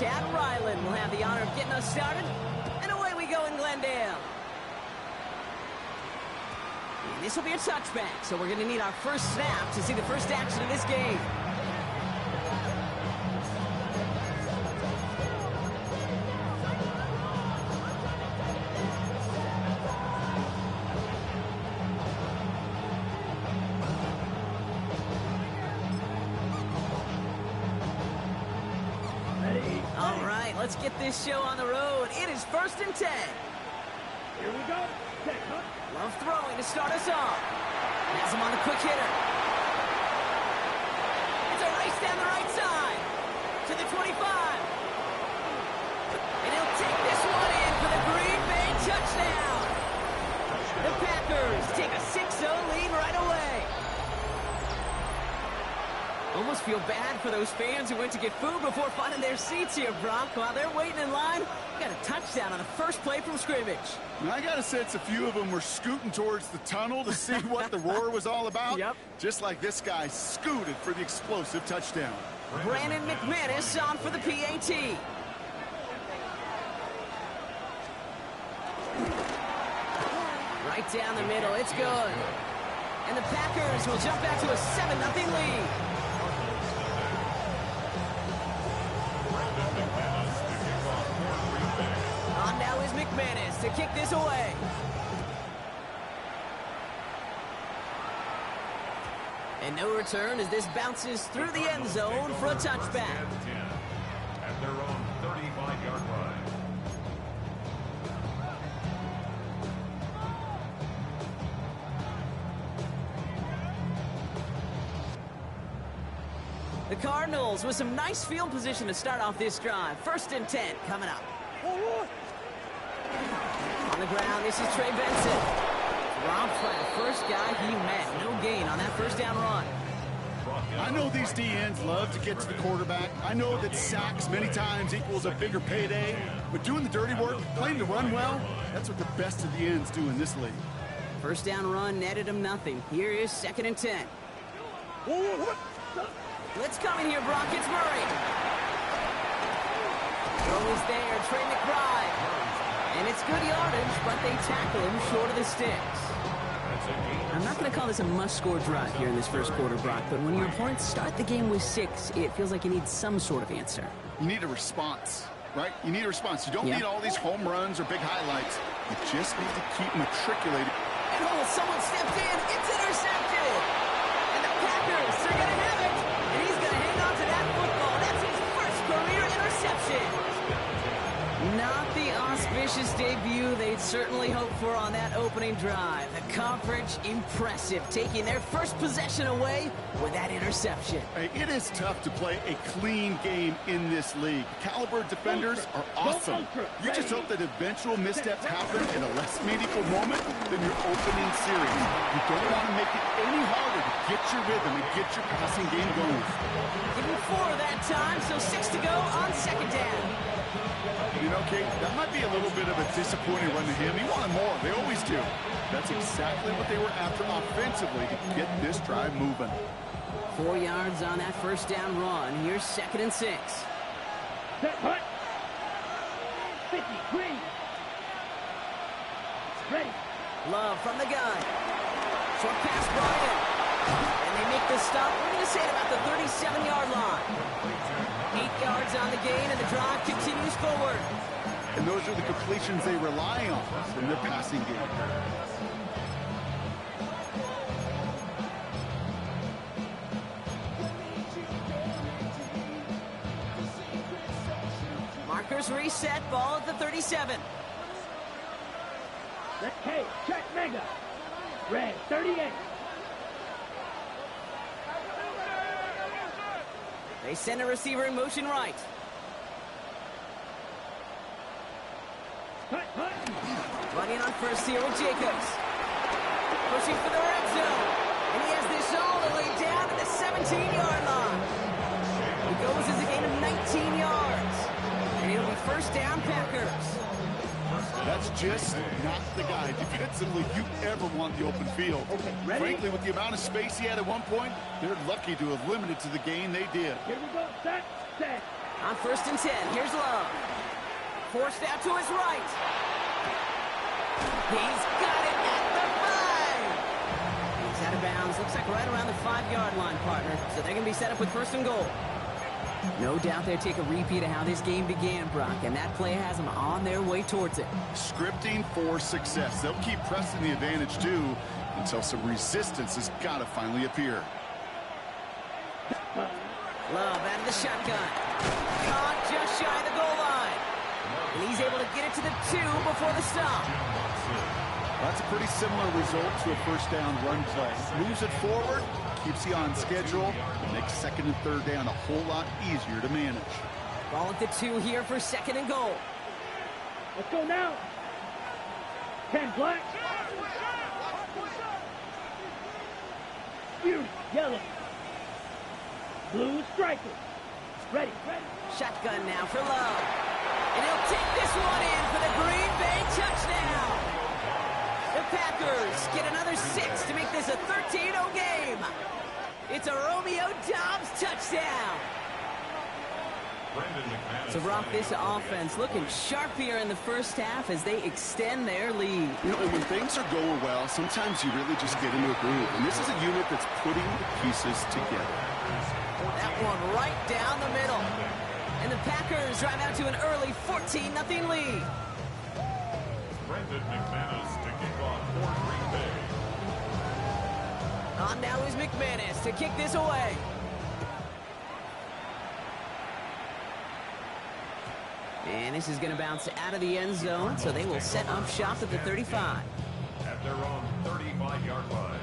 Chad Ryland will have the honor of getting us started. And away we go in Glendale. And this will be a touchback, so we're going to need our first snap to see the first action of this game. All right, let's get this show on the road. It is 1st and 10. Here we go. Love throwing to start us off. Has him on the quick hitter. It's a race down the right side to the 25. And he'll take this one in for the Green Bay touchdown. The Packers take a 6-0 lead right away. Almost feel bad for those fans who went to get food before finding their seats here, Brock. While they're waiting in line, we got a touchdown on the first play from scrimmage. Now, I got a sense a few of them were scooting towards the tunnel to see what the roar was all about. Yep. Just like this guy scooted for the explosive touchdown. Brandon McManus on for the PAT. Right down the middle, it's good. And the Packers will jump back to a 7-0 lead. On now is McManus to kick this away. And no return as this bounces through the end zone for a touchback. At their own 35-yard line. The Cardinals with some nice field position to start off this drive. 1st and 10 coming up. On the ground, this is Trey Benson. Robbed by the first guy he met. No gain on that first down run. I know these DNs love to get to the quarterback. I know that sacks many times equals a bigger payday. But doing the dirty work, playing to run well, that's what the best of the ends do in this league. First down run netted him nothing. Here is 2nd and 10. Blitz coming here, Brock. It's Murray. Throw is there. Trey McBride. And it's good yardage, but they tackle him short of the sticks. I'm not going to call this a must-score drive here in this first quarter, Brock, but when your opponents start the game with 6, it feels like you need some sort of answer. You need a response, right? You need a response. You don't Yep. need all these home runs or big highlights. You just need to keep matriculating. And oh, someone stepped in. It's intercepted. And the Packers are going to have it. And he's going to hang on to that football. That's his first career interception. Not the auspicious debut they'd certainly hoped for on that opening drive. The coverage, impressive, taking their first possession away with that interception. Hey, it is tough to play a clean game in this league. Caliber defenders are awesome. You just hope that eventual missteps happen in a less meaningful moment than your opening series. You don't want to make it any harder to get your rhythm and get your passing game going. Give him 4 that time, so 6 to go on 2nd down. You know, Kate, that might be a little bit of a disappointing run to him. He wanted more. They always do. That's exactly what they were after offensively to get this drive moving. 4 yards on that first down run. Here's 2nd and 6. Set, hut. 50, green. Ready. Love from the gun. Short pass brought in. And they make the stop. We're going to say it about the 37-yard line. 8 yards on the gain, and the drive continues forward. And those are the completions they rely on in their passing game. Markers reset, ball at the 37. Let's K, check mega. Red, 38. They send a receiver in motion right. Hut, hut. Running on first here with Jacobs. Pushing for the red zone. And he has this all the way down to the 17-yard line. He goes as a gain of 19 yards. And it'll be first down Packers. That's just not the guy defensively you ever want the open field. Okay, ready? Frankly, with the amount of space he had at one point, they're lucky to have limited to the gain they did. Here we go. Set, set. On 1st and 10, here's Love. Forced out to his right. He's got it at the 5. He's out of bounds. Looks like right around the 5-yard line, partner. So they're going to be set up with 1st and goal. No doubt they'll take a repeat of how this game began, Brock, and that play has them on their way towards it. Scripting for success. They'll keep pressing the advantage, too, until some resistance has got to finally appear. Love out of the shotgun. Caught just shy of the goal line. And he's able to get it to the 2 before the stop. That's a pretty similar result to a first down run play. Moves it forward, keeps you on schedule, and makes 2nd and 3rd down a whole lot easier to manage. Ball at the 2 here for 2nd and goal. Let's go now. 10 black. Fury, yellow. Blue striker. Ready. Shotgun now for Love. And he'll take this one in for the Green Bay touchdown. The Packers get another 6 to make this a 13-0 game. It's a Romeo Doubs touchdown. So, Brock, this offense looking sharp here in the first half as they extend their lead. You know, and when things are going well, sometimes you really just get into a groove. And this is a unit that's putting the pieces together. That one right down the middle. And the Packers drive out to an early 14-0 lead. Brendan McManus to kick off for Green Bay. On now is McManus to kick this away. And this is going to bounce out of the end zone, so they will set up shop at the 35. At their own 35-yard line.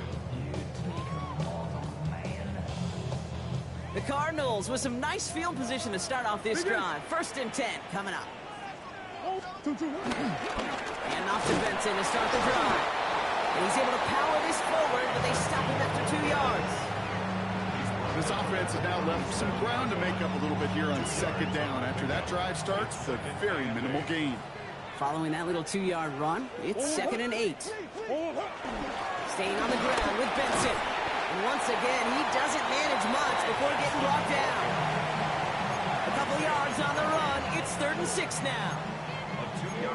The Cardinals with some nice field position to start off this drive. 1st and 10 coming up. And off to Benson to start the drive. And he's able to power this forward, but they stop him after 2 yards. This offense has now left some ground to make up a little bit here on 2nd down. After that drive starts, the very minimal gain. Following that little 2-yard run, it's 2nd and 8. Staying on the ground with Benson. And once again, he doesn't manage much before getting brought down. A couple yards on the run. It's 3rd and 6 now.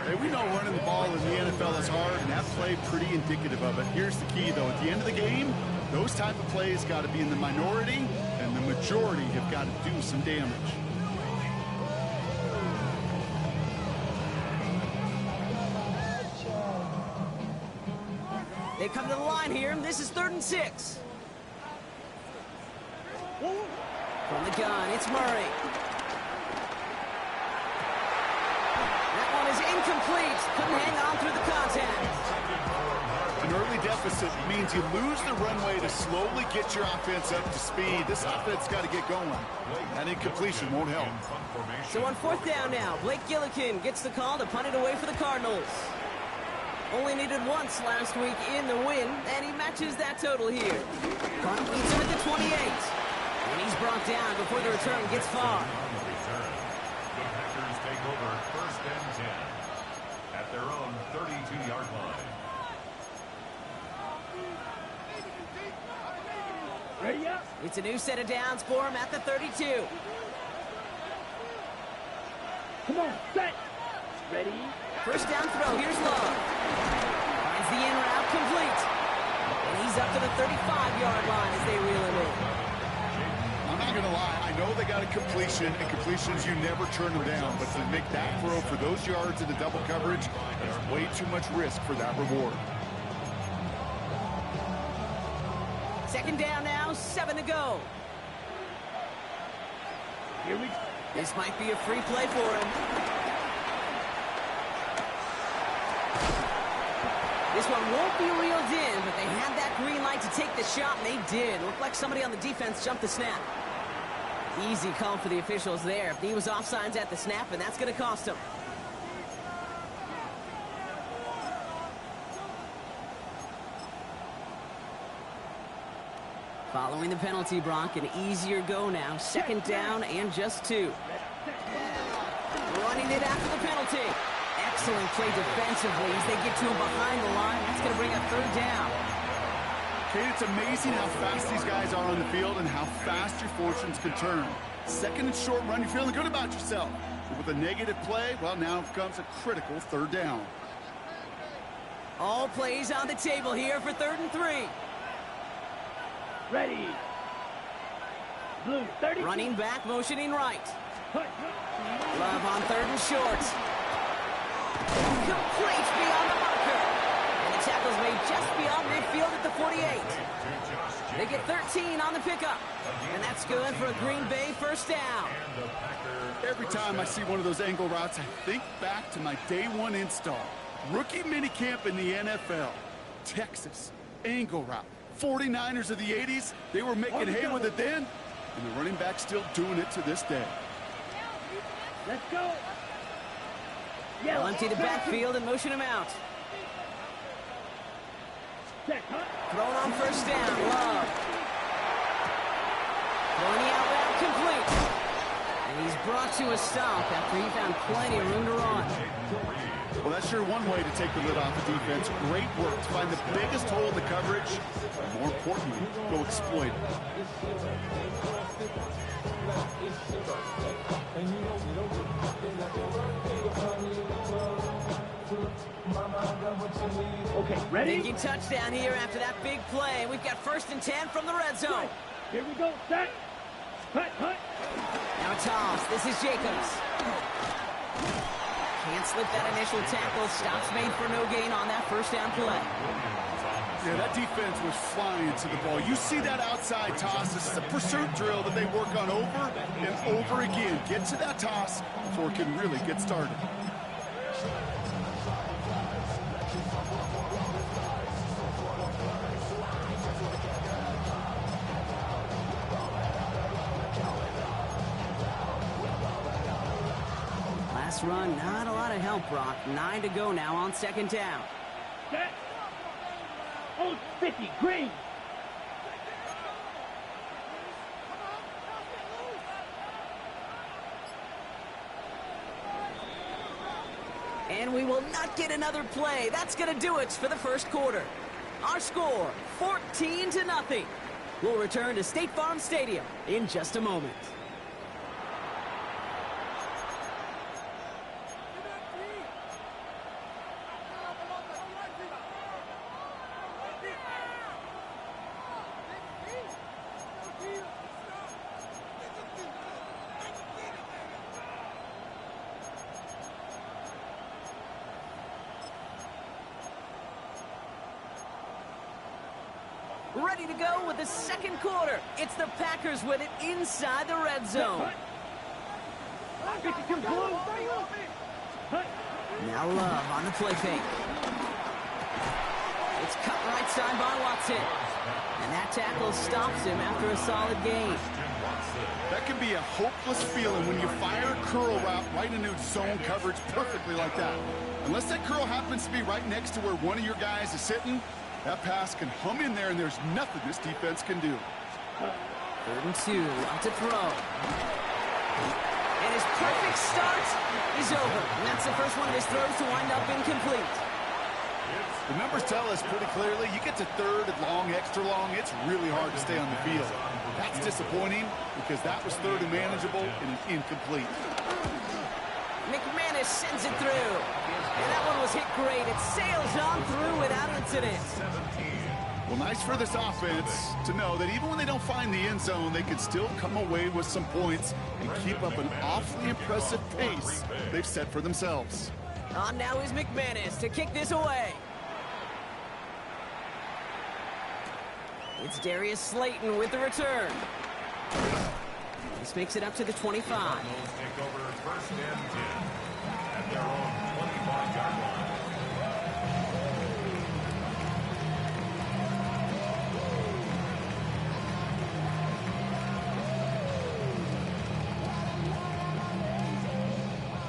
Hey, we know running the ball in the NFL is hard, and that play pretty indicative of it. Here's the key, though. At the end of the game, those type of plays got to be in the minority, and the majority have got to do some damage. They come to the line here. This is 3rd and 6. From the gun, it's Murray. That one is incomplete. Couldn't hang on through the contact. An early deficit means you lose the runway to slowly get your offense up to speed. This offense got to get going. That incompletion won't help. So on 4th down now, Blake Gillikin gets the call to punt it away for the Cardinals. Only needed once last week in the win, and he matches that total here. Punt leads him at the 28. And he's brought down before the return gets far. The Packers take over 1st and 10 at their own 32-yard line. Ready up. It's a new set of downs for him at the 32. Come on, set. Ready. 1st down throw. Here's Love. Finds the in route complete. And he's up to the 35-yard line as they reel him in. I'm not going to lie. I know they got a completion, and completions, you never turn them down. But to make that throw for those yards into double coverage, there's way too much risk for that reward. 2nd down now, 7 to go. Here we go. This might be a free play for him. This one won't be reeled in, but they had that green light to take the shot, and they did. Looked like somebody on the defense jumped the snap. Easy call for the officials there. He was offsides at the snap, and that's going to cost him. Following the penalty, Brock, an easier go now. 2nd down and just 2. Running it after the penalty. Excellent play defensively as they get to him behind the line. That's going to bring up 3rd down. Kate, it's amazing how fast these guys are on the field and how fast your fortunes can turn. Second and short run, you're feeling good about yourself. But with a negative play, well, now comes a critical third down. All plays on the table here for 3rd and 3. Ready. Blue, 30. Running back, motioning right. Hut. Love on 3rd and short. Complete beyond the marker. And the tackle's made just beyond midfield at the 48. They get 13 on the pickup. And that's good for a Green Bay first down. Every time I see one of those angle routes, I think back to my day one install. Rookie minicamp in the NFL. Texas, angle route. 49ers of the 80s, they were making hay with it then, and the running back's still doing it to this day. Let's go. They'll empty the backfield and motion him out. Check, hut. Thrown on first down, Love. Throwing the out route complete. And he's brought to a stop after he found plenty of room to run. Well, that's sure one way to take the lid off the defense. Great work to find the biggest hole in the coverage. But more importantly, go exploit it. Okay, ready? Making touchdown here after that big play. We've got 1st and 10 from the red zone. Right. Here we go. Set. Hut, hut. Now toss. This is Jacobs. Can't slip that initial tackle. Stops made for no gain on that first down play. Yeah, that defense was flying to the ball. You see that outside toss. This is a pursuit drill that they work on over and over again. Get to that toss before it can really get started. Last run, not a lot of help, Brock. 9 to go now on 2nd down. Set. Old 50. Green. And we will not get another play. That's going to do it for the first quarter. Our score, 14-0. We'll return to State Farm Stadium in just a moment. Ready to go with the second quarter. It's the Packers with it inside the red zone. Now Love on the play fake. It's cut right side by Watson. And that tackle stops him after a solid gain. That can be a hopeless feeling when you fire a curl route right into zone coverage perfectly like that. Unless that curl happens to be right next to where one of your guys is sitting, that pass can hum in there, and there's nothing this defense can do. 3rd and 2, out to throw. And his perfect start is over. And that's the first one of his throws to wind up incomplete. The numbers tell us pretty clearly, you get to 3rd and long, extra long, it's really hard to stay on the field. That's disappointing because that was 3rd and manageable and an incomplete. McManus sends it through. And that one was hit great. It sails on through without incident. Well, nice for this offense to know that even when they don't find the end zone, they can still come away with some points and keep up an awfully impressive pace they've set for themselves. On now is McManus to kick this away. It's Darius Slayton with the return. This makes it up to the 25. Cardinals take over 1st and 10 at their own 25-yard line.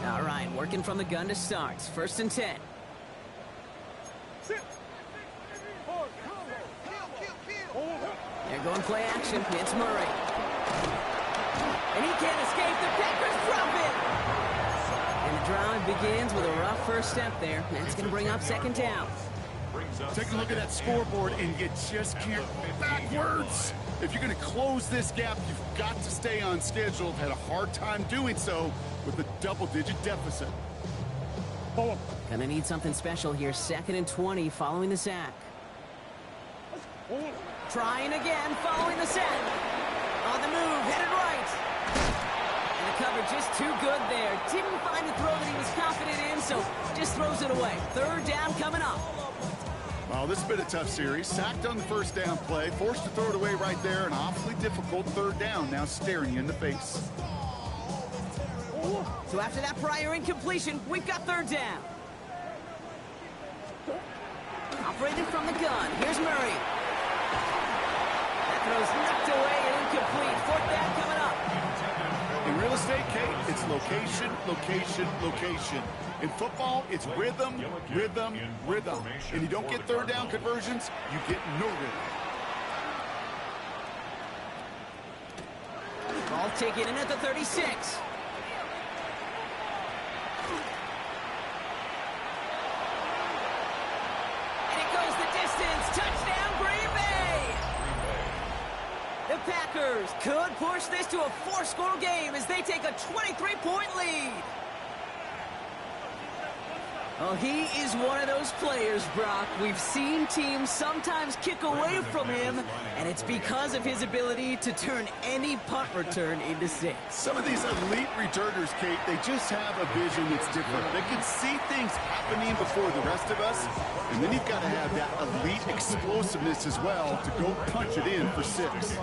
All right, working from the gun to start. 1st and 10. They're going play action. It's Murray. And he can't escape. The Packers drop it. And the drive begins with a rough first step there. That's going to bring up 2nd down. Take a look at that scoreboard, and you just can't backwards. If you're going to close this gap, you've got to stay on schedule. Had a hard time doing so with a double-digit deficit. Gonna need something special here. 2nd and 20 following the sack. Trying again following the sack. On the move, headed right. And the coverage just too good there. Didn't find the throw that he was confident in, so just throws it away. 3rd down coming up. Well, this has been a tough series. Sacked on the first down play, forced to throw it away right there. An awfully difficult 3rd down now staring you in the face. So after that prior incompletion, we've got 3rd down. Operated from the gun. Here's Murray. That throw's knocked away and incomplete. 4th down coming up. In real estate, Kate, it's location, location, location. In football, it's rhythm, rhythm, rhythm. And you don't get 3rd down conversions, you get no rhythm. Ball taken in at the 36. And it goes the distance. Touchdown, Green Bay! The Packers could push this to a 4-score game as they take a 23-point lead. Well, he is one of those players, Brock. We've seen teams sometimes kick away from him, and it's because of his ability to turn any punt return into 6. Some of these elite returners, Kate, they just have a vision that's different. They can see things happening before the rest of us, and then you've got to have that elite explosiveness as well to go punch it in for 6.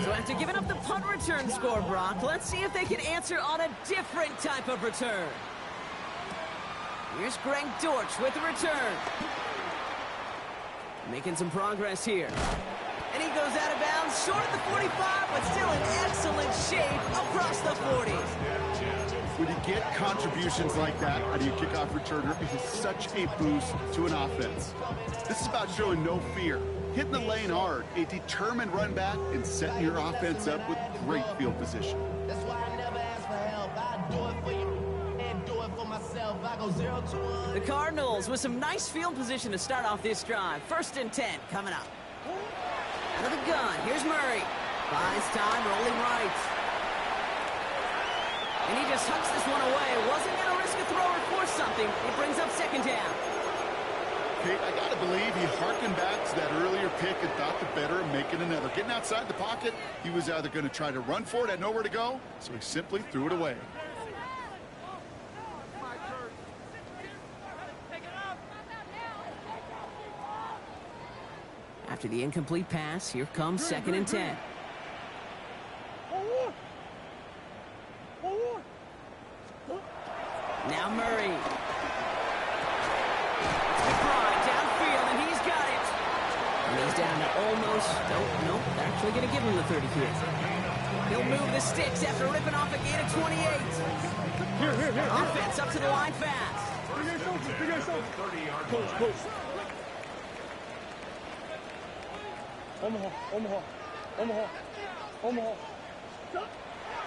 So after giving up the punt return score, Brock, let's see if they can answer on a different type of return. Here's Greg Dortch with the return. Making some progress here. And he goes out of bounds, short of the 45, but still in excellent shape across the 40. When you get contributions like that out of your kickoff returner, it is such a boost to an offense. This is about showing no fear, hitting the lane hard, a determined run back, and setting your offense up with great field position. That's why I never ask for help. I do it for you. Myself, I go 0 to 1. The Cardinals with some nice field position to start off this drive. 1st and 10 coming up. Out of the gun, here's Murray. Buys time, rolling right. And he just hucks this one away. Wasn't going to risk a throw or force something. It brings up 2nd down. Kate, I got to believe he harkened back to that earlier pick and thought the better of making another. Getting outside the pocket, he was either going to try to run for it, had nowhere to go, so he simply threw it away. After the incomplete pass, here comes 2nd and 10. Now Murray. McBride downfield, and he's got it. And he's down to almost, nope, they're actually going to give him the 30 here. He'll move the sticks after ripping off a gain of 28. Here. Offense up to the line fast. Close. Omaha.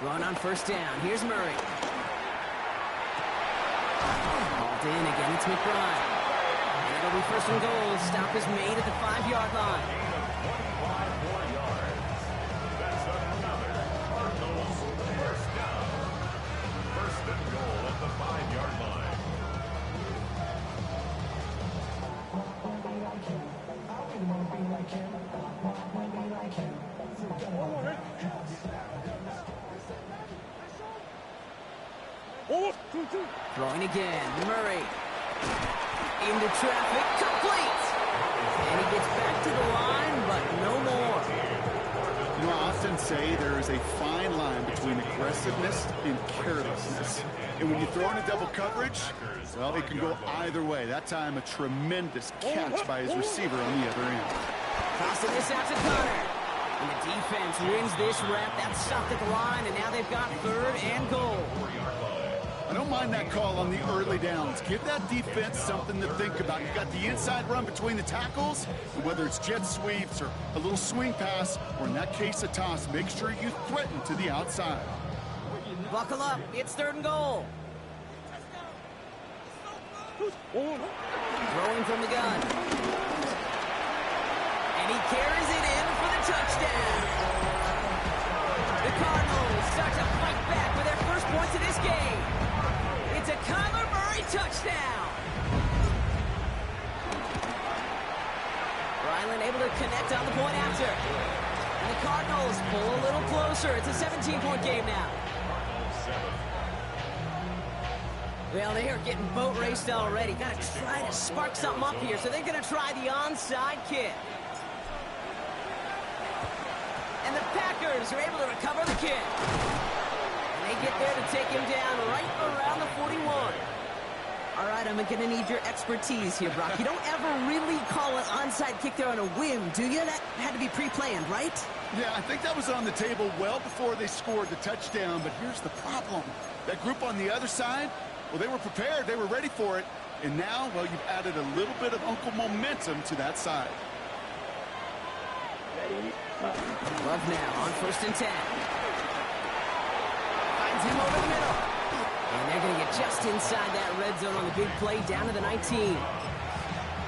Run on 1st down. Here's Murray. Balled in again. It's McBride. And it'll be 1st and goal. Stop is made at the 5-yard line. That's another Cardinals 1st down. 1st and goal at the 5-yard line. Throwing again. Murray. Into traffic. Complete. And he gets back to the line, but no more. You know, I often say there is a fine line between aggressiveness and carelessness. And when you throw in a double coverage, well, it can go either way. That time, a tremendous catch by his receiver on the other end. Tossing this out to Connor. And the defense wins this rep. That's stopped at the line, and now they've got 3rd and goal. I don't mind that call on the early downs. Give that defense something to think about. You've got the inside run between the tackles, and whether it's jet sweeps or a little swing pass, or in that case, a toss, make sure you threaten to the outside. Buckle up. It's 3rd and goal. Throwing from the gun. And he carries it in for the touchdown. The Cardinals start to fight back with their first points of this game. It's a Kyler Murray touchdown. Ryland able to connect on the point after. And the Cardinals pull a little closer. It's a 17-point game now. Well, they are getting boat raced already. Got to try to spark something up here. So they're going to try the onside kick. And the Packers are able to recover the kick. And they get there to take him down right around the 41. All right, I'm going to need your expertise here, Brock. You don't ever really call an onside kick there on a whim, do you? That had to be pre-planned, right? Yeah, I think that was on the table well before they scored the touchdown. But here's the problem. That group on the other side, well, they were prepared. They were ready for it. And now, well, you've added a little bit of Uncle Momentum to that side. Love now on 1st and 10. Finds him over the middle. And they're going to get just inside that red zone on the big play down to the 19.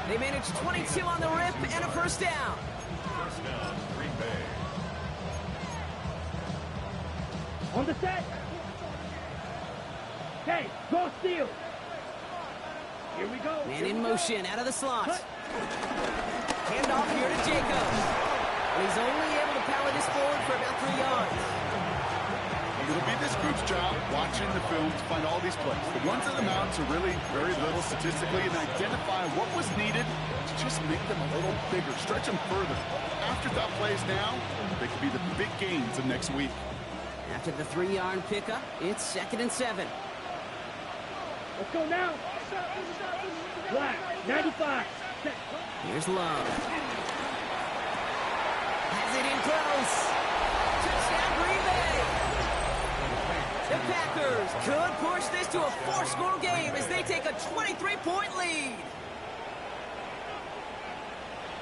They managed 22 on the rip and a first down. First down, Green Bay. On the set. Okay, go steal. Here we go. Man in motion out of the slot. Hand off here to Jacobs. And he's only able to power this forward for about 3 yards. It'll be this group's job watching the film to find all these plays. The ones that amount to really very little statistically and identify what was needed to just make them a little bigger, stretch them further. Afterthought plays now, they could be the big gains of next week. After the 3-yard pickup, it's 2nd and 7. Let's go now. Black, 95. Here's Love. Has it in close. Touchdown, Green Bay. The Packers could push this to a 4-score game as they take a 23-point lead.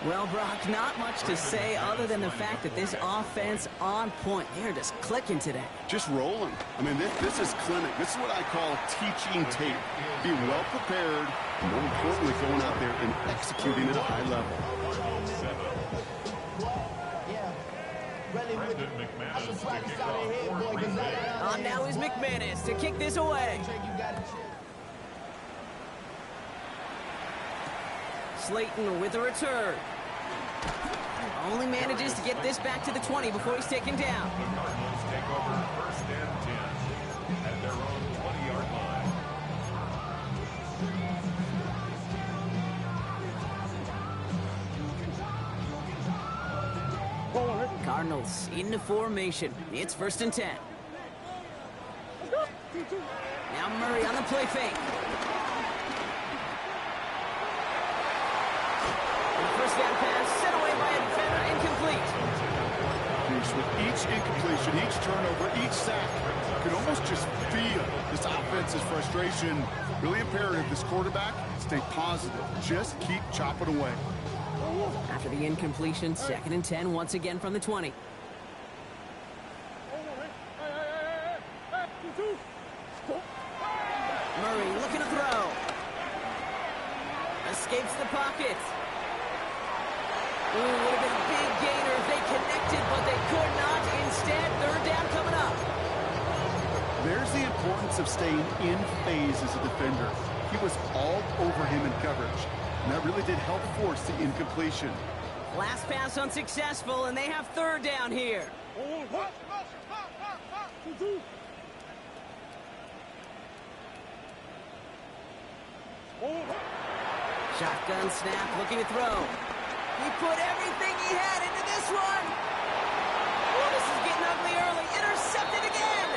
Well, Brock, not much to say other than the fact that this offense on point. They're just clicking today. Just rolling. I mean, this is clinic. This is what I call teaching tape. Being well prepared, and more importantly, going out there and executing at a high level. Brendan McManus to kick off for Green Bay. On now is McManus to kick this away. Slayton with a return. Only manages to get this back to the 20 before he's taken down. The Cardinals take over 1st and 10 at their own 20-yard line. Cardinals into formation. It's 1st and 10. Now Murray on the play fake. First down pass set away by a defender, incomplete. With each incompletion, each turnover, each sack, you can almost just feel this offense's frustration. Really imperative this quarterback stay positive. Just keep chopping away. After the incompletion, 2nd and 10 once again from the 20. Murray looking to throw. Escapes the pocket. Ooh, would have been a big gainer if they connected, but they could not. Instead, 3rd down coming up. There's the importance of staying in phase as a defender. He was all over him in coverage, and that really did help force the incompletion. Last pass unsuccessful, and they have 3rd down here. Shotgun snap, looking to throw. He put everything he had into this one. Oh, this is getting ugly early. Intercepted again.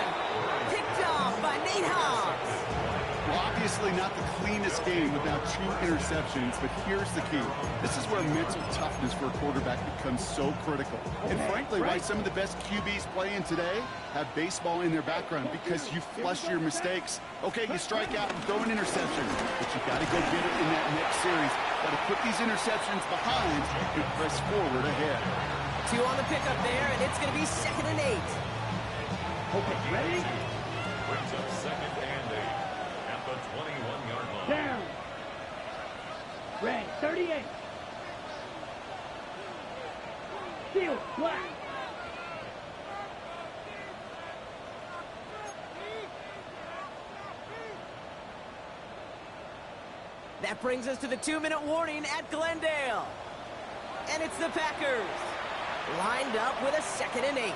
Picked off by Nate Hobbs. Well, obviously not the cleanest game with now 2 interceptions, but here's the key. This is where mental toughness for a quarterback becomes so critical. And frankly, why some of the best QBs playing today have baseball in their background, because you flush your mistakes. Okay, you strike out and throw an interception, but you got to go get it in that next series. Got to put these interceptions behind and press forward ahead. 2 on the pickup there, and it's going to be 2nd and 8. Okay, ready? Brings up 2nd and 8 at the 21-yard line. Down. Red, 38. Steal. Flag. That brings us to the 2-minute warning at Glendale. And it's the Packers, lined up with a 2nd and 8.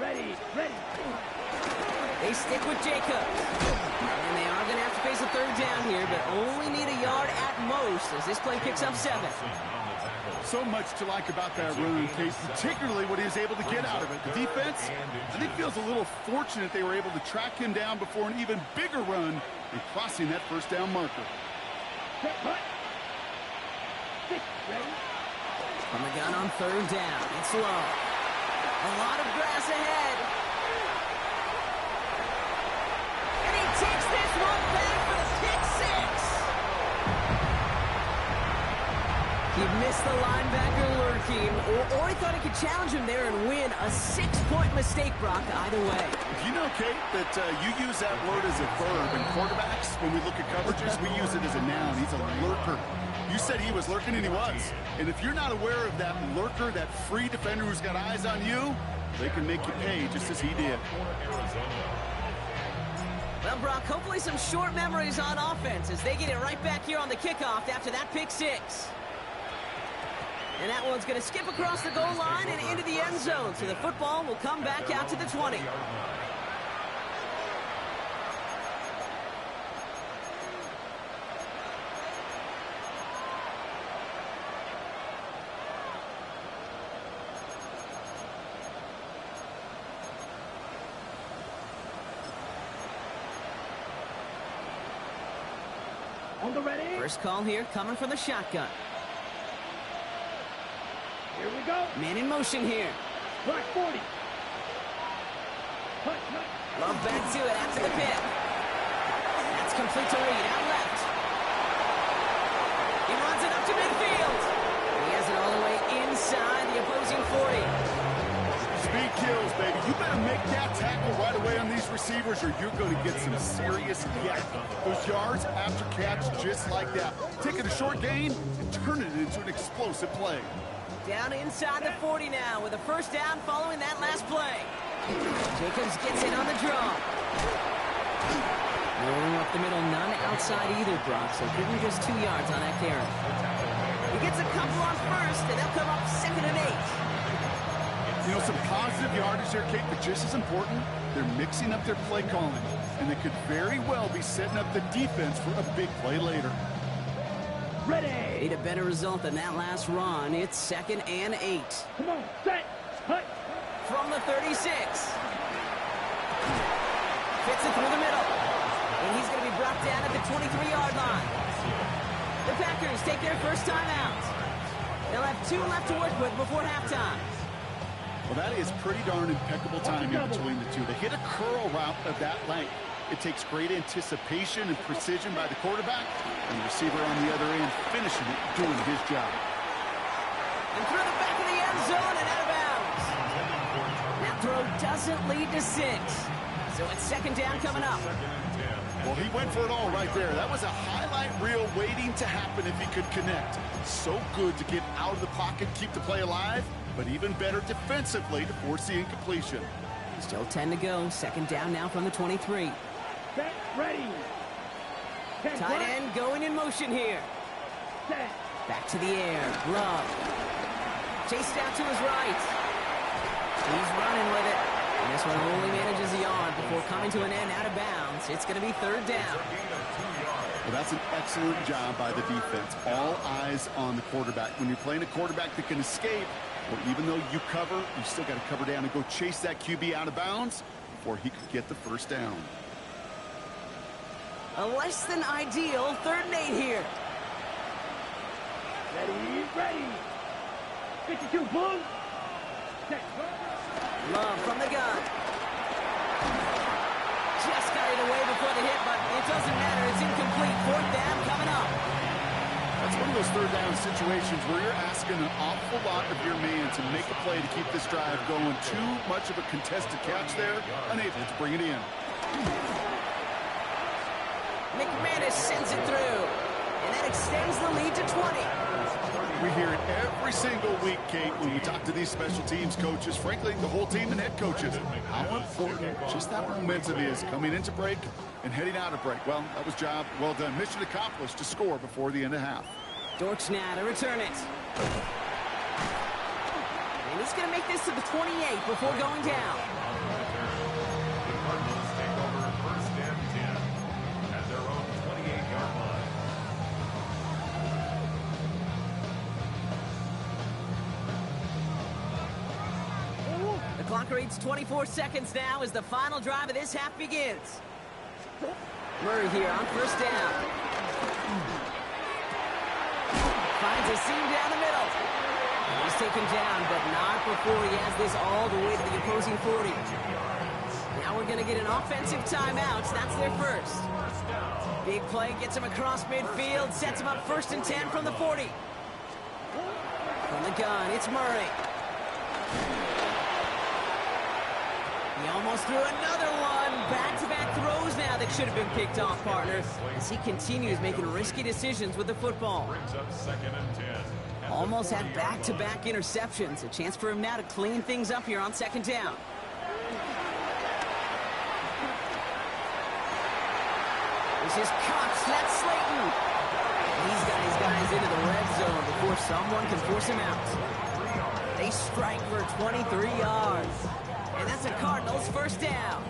Ready, ready. They stick with Jacobs. And they are going to have to face a 3rd down here, but only need a yard at most as this play picks up 7. So much to like about that run, Kate, particularly what he was able to get out of it. The defense, I think, feels a little fortunate they were able to track him down before an even bigger run and crossing that 1st down marker. From the gun on 3rd down, it's low. A lot of grass ahead. And he takes this one back for the pick 6. He missed the linebacker lurking, or he thought he could challenge him there and win. A 6-point mistake, Brock, either way. You know, Kate, that you use that word as a verb, and quarterbacks, when we look at coverages, we use it as a noun. He's a lurker. You said he was lurking, and he was. And if you're not aware of that lurker, that free defender who's got eyes on you, they can make you pay just as he did. Well, Brock, hopefully some short memories on offense as they get it right back here on the kickoff after that pick 6. And that one's going to skip across the goal line and into the end zone, so the football will come back out to the 20. On the ready. First call here coming from the shotgun. Here we go. Man in motion here. Black 40. Hut, hut. Love back to it after the pick. That's complete to Reed out left. He runs it up to midfield. He has it all the way inside the opposing 40. Speed kills, baby. You better make that tackle right away on these receivers or you're going to get some serious yak. Those yards after catch just like that. Taking a short gain and turning it into an explosive play. Down inside the 40 now with a 1st down following that last play. Jacobs gets in on the draw. Rolling up the middle, none outside either, Brock, so give him just 2 yards on that carry. He gets a couple on 1st, and they'll come up 2nd and 8. You know, some positive yardage there, Kate, but just as important, they're mixing up their play calling, and they could very well be setting up the defense for a big play later. Ready. Need a better result than that last run. It's 2nd and 8. Come on, set. Hut. From the 36. Fits it through the middle. And he's going to be brought down at the 23-yard line. The Packers take their first time out. They'll have 2 left to work with before halftime. Well, that is pretty darn impeccable timing between the two. To hit a curl route of that length, it takes great anticipation and precision by the quarterback, and the receiver on the other end finishing it, doing his job. And through the back of the end zone and out of bounds. That throw doesn't lead to 6. So it's 2nd down coming up. Well, he went for it all right there. That was a highlight reel waiting to happen if he could connect. So good to get out of the pocket, keep the play alive, but even better defensively to force the incompletion. Still 10 to go. 2nd down now from the 23. Set. Ready. Tight end going in motion here. Set. Back to the air. Love. Chased out to his right. He's running with it. And this one only manages a yard before coming to an end out of bounds. It's going to be 3rd down. Well, that's an excellent job by the defense. All eyes on the quarterback. When you're playing a quarterback that can escape, well, even though you cover, you still got to cover down and go chase that QB out of bounds before he could get the 1st down. A less than ideal 3rd and 8 here. Ready, ready. 52, boom. Set. Love from the gun. Just got it away before the hit, but it doesn't matter. It's incomplete. Fourth down coming up. That's one of those third down situations where you're asking an awful lot of your man to make a play to keep this drive going. Too much of a contested catch there, unable to bring it in. McManus sends it through, and that extends the lead to 20. We hear it every single week, Kate, when we talk to these special teams coaches, frankly, the whole team and head coaches, how important just that momentum is coming into break and heading out of break. Well, that was job well done. Mission accomplished to score before the end of half. Dortch now to return it. And he's going to make this to the 28 before going down. The Cardinals take over first and 10 at their own 28-yard line. The clock reads 24 seconds now as the final drive of this half begins. Murray here on first down. Finds a seam down the middle. He's taken down, but not before he has this all the way to the opposing 40. Now we're going to get an offensive timeout. That's their first. Big play gets him across midfield, sets him up first and 10 from the 40. From the gun, it's Murray. He almost threw another one. Back-to-back throws now that should have been picked off, partner, as he continues making risky decisions with the football. Brings up second and 10. Almost had back-to-back interceptions. A chance for him now to clean things up here on second down. This is Cox. That's Slayton. He's got his guys into the red zone before someone can force him out. They strike for 23 yards. And that's a Cardinals first down.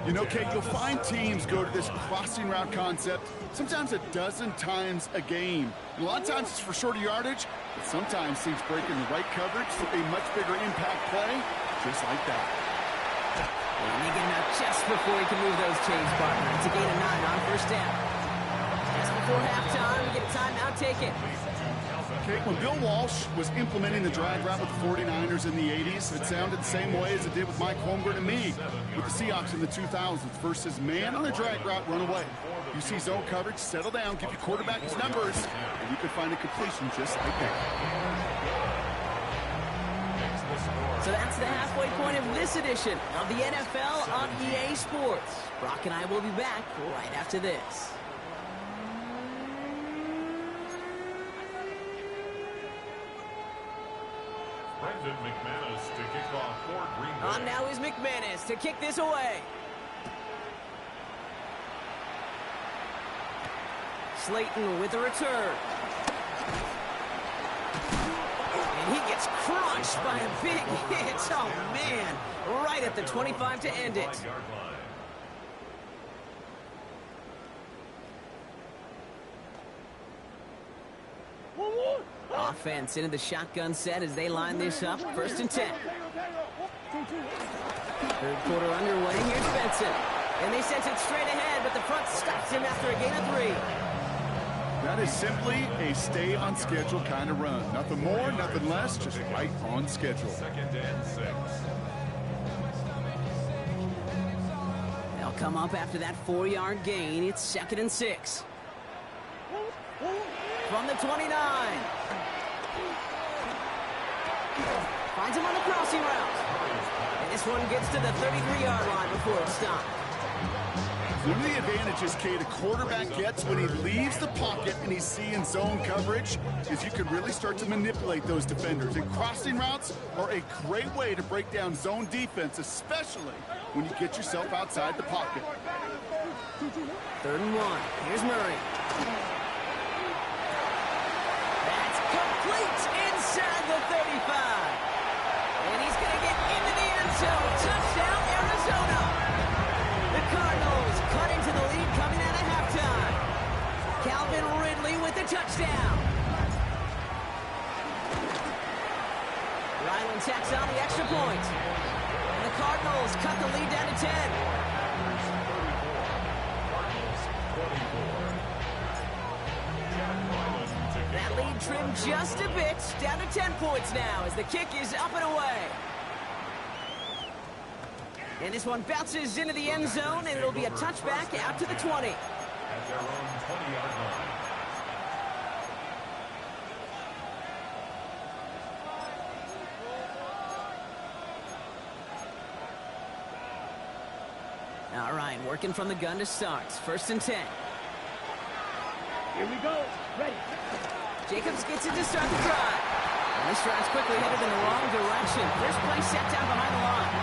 You know, Kate, you'll find teams go to this crossing route concept sometimes a dozen times a game. And a lot of times it's for shorter yardage, but sometimes teams break in the right coverage for a much bigger impact play, just like that. And they get him out just before he can move those chains, partner. It's a gain of 9 on first down. Just before halftime, we get a timeout taken. Okay, when Bill Walsh was implementing the drag route with the 49ers in the 80s, it sounded the same way as it did with Mike Holmgren and me with the Seahawks in the 2000s versus man on a drag route, run away. You see zone coverage, settle down, give your quarterback his numbers, and you can find a completion just like that. So that's the halfway point of this edition of the NFL on EA Sports. Brock and I will be back right after this. Brendan McManus to kick off for Green Bay. On now is McManus to kick this away. Slayton with a return. And he gets crushed by a big hit. Oh, man. Right at the 25 to end it. Offense into the shotgun set as they line this up. First and 10. Third quarter underway. Here's Benson. And they sent it straight ahead, but the front stops him after a gain of 3. That is simply a stay on schedule kind of run. Nothing more, nothing less, just right on schedule. Second and 6. They'll come up after that 4-yard gain. It's second and 6. From the 29. Finds him on the crossing route. And this one gets to the 33-yard line before it's stopped. One of the advantages, Kate, a quarterback gets when he leaves the pocket and he's seeing zone coverage is you can really start to manipulate those defenders. And crossing routes are a great way to break down zone defense, especially when you get yourself outside the pocket. 3rd and 1. Here's Murray. That's complete inside the 35. And he's going to get into the end zone. Touchdown, Arizona. The Cardinals cut into the lead coming out of halftime. Calvin Ridley with the touchdown. Ryland tacks on the extra point. And the Cardinals cut the lead down to 10. That lead trimmed just a bit, down to 10 points now as the kick is up and away. And this one bounces into the end zone, and it'll be a touchback out to the 20. At their own 20-yard line. All right, working from the gun to start. 1st and 10. Here we go. Ready. Jacobs gets it to start the drive. And this drive's quickly headed in the wrong direction. First play set down behind the line.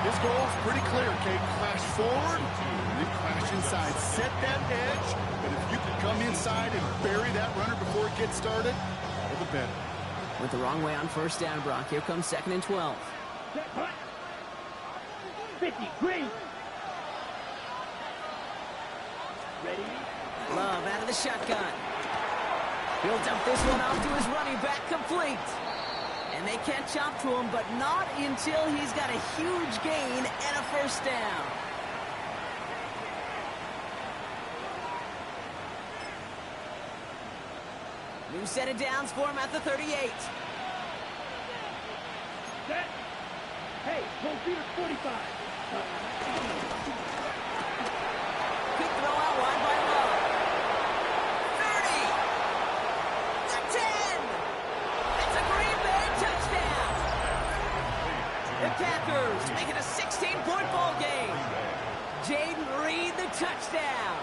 His goal is pretty clear, Kate. Crash forward, and then crash inside. Set that edge, but if you can come inside and bury that runner before it gets started, all the better. Went the wrong way on 1st down, Brock. Here comes 2nd and 12. Set, punt. 50, green. Ready. Love out of the shotgun. He'll dump this one off to his running back, complete. And they catch up to him, but not until he's got a huge gain and a 1st down. New set of downs for him at the 38. Set. Hey, go feet at 45. Quick throw out wide by Love. 30. The 10. It's a Green Bay touchdown. The Packers make it a 16-point ball game. Jaden Reed, the touchdown.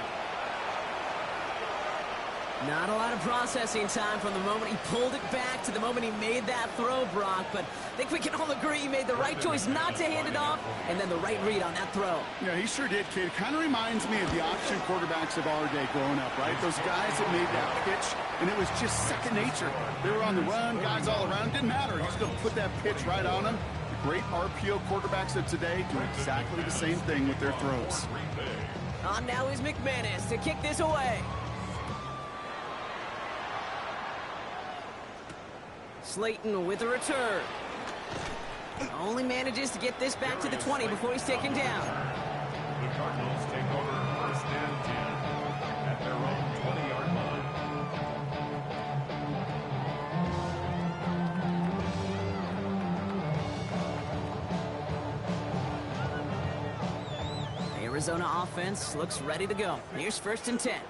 Not a lot of processing time from the moment he pulled it back to the moment he made that throw, Brock. But I think we can all agree he made the right choice not to hand it off, and then the right read on that throw. Yeah, he sure did, kid. It kind of reminds me of the option quarterbacks of our day growing up, right? Those guys that made that pitch, and it was just second nature. They were on the run, guys all around. Didn't matter. He's going to put that pitch right on them. The great RPO quarterbacks of today do exactly the same thing with their throws. On now is McManus to kick this away. Slayton with a return. Only manages to get this back to the 20 before he's taken down. The Cardinals take over 1st and 10 at their own 20-yard line. The Arizona offense looks ready to go. Here's 1st and 10.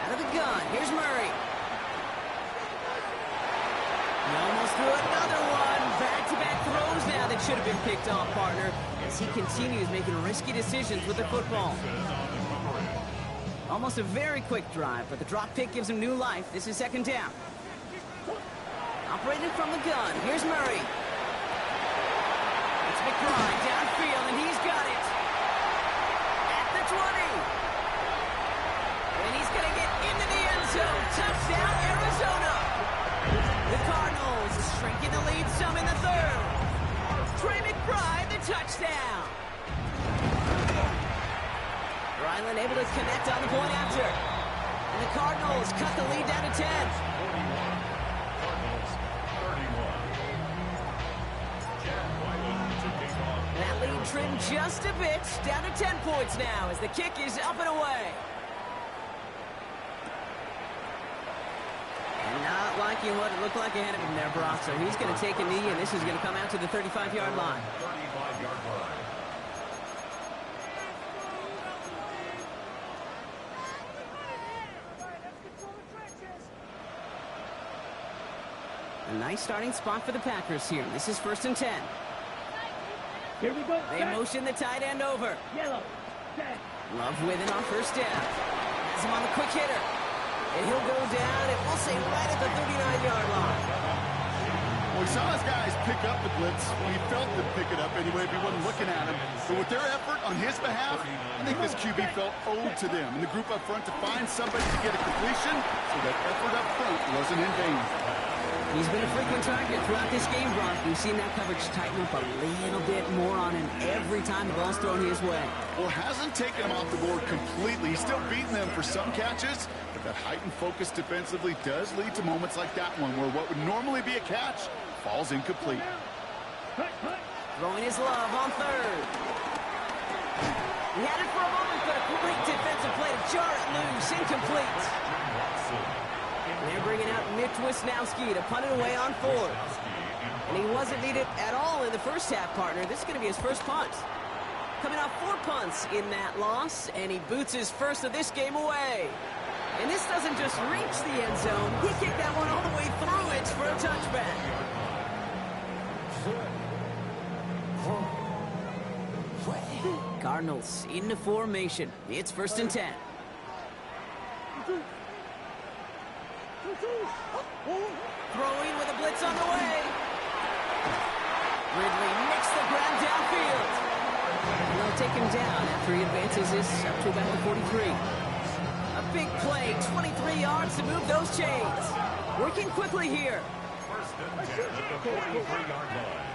Out of the gun, here's Murray. He almost threw another one. Back-to-back throws now that should have been picked off, partner, as he continues making risky decisions with the football. Almost a very quick drive, but the drop pick gives him new life. This is 2nd down. Operated from the gun. Here's Murray. It's McBride downfield, and he's got it. At the 20. And he's going to get into the end zone. Touchdown, Arizona. The Cardinals shrinking the lead some in the 3rd. Trey McBride, the touchdown. Ryland able to connect on the point after. And the Cardinals cut the lead down to 10. 41. Cardinals 31. Jack Wyland to kick off. That lead trimmed just a bit, down to 10 points now as the kick is up and away. And not liking what it looked like ahead of him there, Brock. So he's going to take a knee, and this is going to come out to the 35-yard line. 35-yard line. A nice starting spot for the Packers here. This is 1st and 10. Here we go. They motion the tight end over. Yellow. Set. Love with it on 1st down. Has him on the quick hitter. And he'll go down, and we'll say right at the 39-yard line. Well, we saw his guys pick up the blitz. He felt them pick it up anyway if he wasn't looking at him. But with their effort on his behalf, I think this QB felt owed to them and the group up front to find somebody to get a completion, so that effort up front wasn't in vain. He's been a frequent target throughout this game, Brock. We've seen that coverage tighten up a little bit more on him every time the ball's thrown his way. Well, hasn't taken him off the board completely. He's still beating them for some catches, but that heightened focus defensively does lead to moments like that one where what would normally be a catch falls incomplete. Throwing his love on 3rd. He had it for a moment, but a great defensive play to jar it loose. Incomplete. They're bringing out Mitch Wisnowski to punt it away on 4th. And he wasn't needed at all in the first half, partner. This is going to be his first punt. Coming off 4 punts in that loss, and he boots his first of this game away. And this doesn't just reach the end zone. He kicked that one all the way through it for a touchback. Cardinals into formation. It's 1st and 10. Throwing with a blitz on the way. Ridley nicks the ground downfield. And they'll take him down after he advances this up to about the 43. A big play, 23 yards to move those chains. Working quickly here. 1st and 10 at the 43-yard line.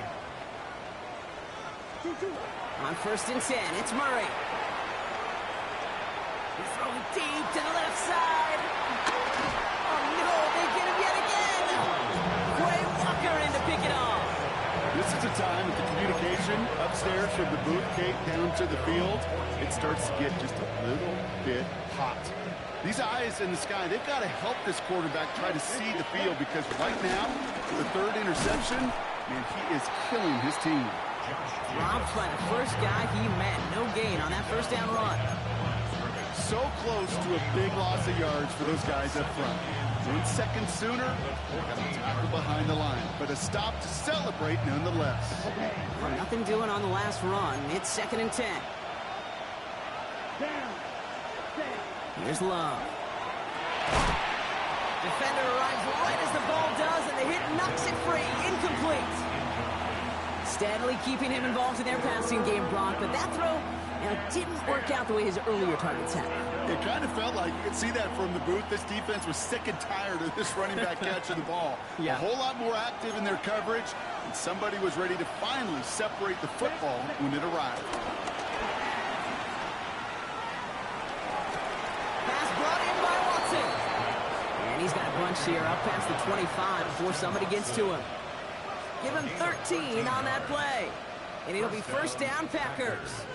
On 1st and 10, it's Murray. He's throwing deep to the left side. Oh no, they get him yet again. Quay Walker in to pick it off. This is a time that the communication upstairs from the booth gate down to the field, it starts to get just a little bit hot. These eyes in the sky, they've got to help this quarterback try to see the field, because right now, the 3rd interception, man, he is killing his team. Dropped by the first guy he met. No gain on that first down run. So close to a big loss of yards for those guys up front. 1 second sooner, got a tackle behind the line, but a stop to celebrate nonetheless. Well, nothing doing on the last run. It's 2nd and 10. Here's Love. Defender arrives right as the ball does, and the hit knocks it free. Incomplete. Steadily keeping him involved in their passing game, Brock, but that throw didn't work out the way his earlier targets had. It kind of felt like, you could see that from the booth, this defense was sick and tired of this running back catching the ball. Yeah. A whole lot more active in their coverage, and somebody was ready to finally separate the football when it arrived. Pass brought in by Watson. And he's got a bunch here up past the 25 before somebody gets to him. Give him 13 on that play. And it'll be 1st down, Packers.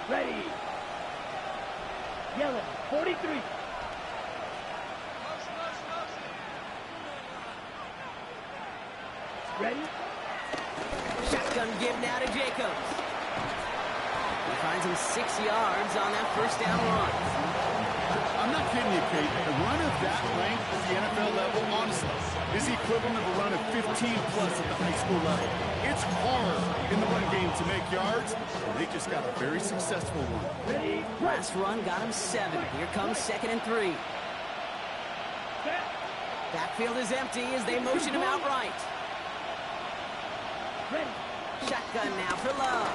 Ready. Yellow, 43. Ready. Shotgun give now to Jacobs. He finds him 6 yards on that 1st down run. I'm not kidding you, Kate. A run of that length at the NFL level, honestly, is the equivalent of a run of 15-plus at the high school level. It's hard in the run game to make yards, and they just got a very successful one. Ready. Last run got him 7. Here comes 2nd and 3. Backfield is empty as they motion him out right. Ready. Shotgun now for Love.